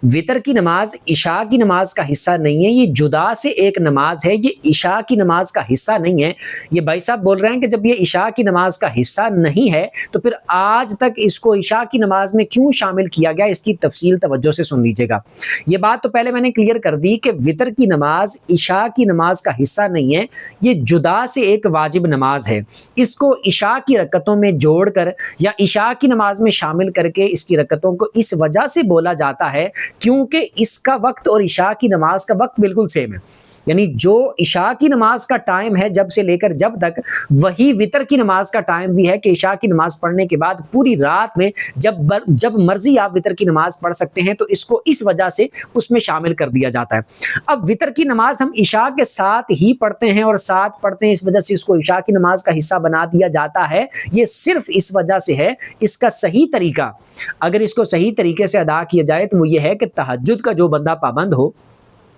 वितर की नमाज इशा की नमाज का हिस्सा नहीं है, ये जुदा से एक नमाज है, ये इशा की नमाज का हिस्सा नहीं है। ये भाई साहब बोल रहे हैं कि जब ये इशा की नमाज का हिस्सा नहीं है तो फिर आज तक इसको इशा की नमाज में क्यों शामिल किया गया, इसकी तफसील तवज्जो से सुन लीजिएगा। ये बात तो पहले मैंने क्लियर कर दी कि वितर की नमाज इशा की नमाज का हिस्सा नहीं है, ये जुदा से एक वाजिब नमाज है। इसको इशा की रकतों में जोड़कर या इशा की नमाज में शामिल करके इसकी रकतों को इस वजह से बोला जाता है क्योंकि इसका वक्त और इशा की नमाज का वक्त बिल्कुल सेम है। यानी जो इशा की नमाज का टाइम है जब से लेकर जब तक, वही वितर की नमाज का टाइम भी है कि इशा की नमाज पढ़ने के बाद पूरी रात में जब मर्जी आप वितर की नमाज पढ़ सकते हैं। तो इसको इस वजह से उसमें शामिल कर दिया जाता है। अब वितर की नमाज हम इशा के साथ ही पढ़ते हैं और साथ पढ़ते हैं, इस वजह से इसको इशा की नमाज का हिस्सा बना दिया जाता है। ये सिर्फ इस वजह से है। इसका सही तरीका, अगर इसको सही तरीके से अदा किया जाए तो वो ये है कि तहज्जुद का जो बंदा पाबंद हो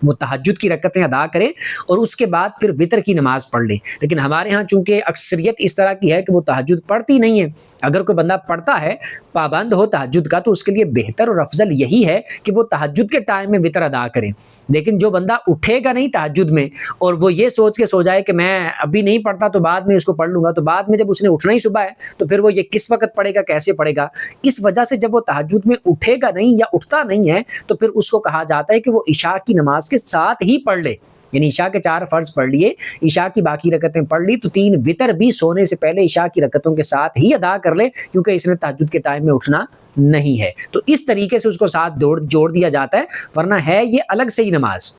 वो तहज्जुद की रकतें अदा करे और उसके बाद फिर वितर की नमाज पढ़ ले। लेकिन हमारे यहाँ चूंकि अक्सरियत इस तरह की है कि वो तहज्जुद पढ़ती नहीं है। अगर कोई बंदा पढ़ता है, पाबंद हो तहज्जुद का, तो उसके लिए बेहतर और अफजल यही है कि वो तहज्जुद के टाइम में वितर अदा करे। लेकिन जो बंदा उठेगा नहीं तहज्जुद में और वो ये सोच के सो जाए कि मैं अभी नहीं पढ़ता तो बाद में इसको पढ़ लूंगा, तो बाद में जब उसने उठना ही सुबह है तो फिर वो ये किस वक्त पढ़ेगा, कैसे पढ़ेगा। इस वजह से जब वो तहज्जुद में उठेगा नहीं या उठता नहीं है तो फिर उसको कहा जाता है कि वो इशा की नमाज के साथ ही पढ़ ले। यानी इशा के 4 फर्ज पढ़ लिए, इशा की बाकी रकतें पढ़ ली, तो 3 वितर भी सोने से पहले इशा की रकतों के साथ ही अदा कर ले, क्योंकि इसने तहज्जुद के टाइम में उठना नहीं है। तो इस तरीके से उसको साथ जोड़ दिया जाता है, वरना है ये अलग से ही नमाज।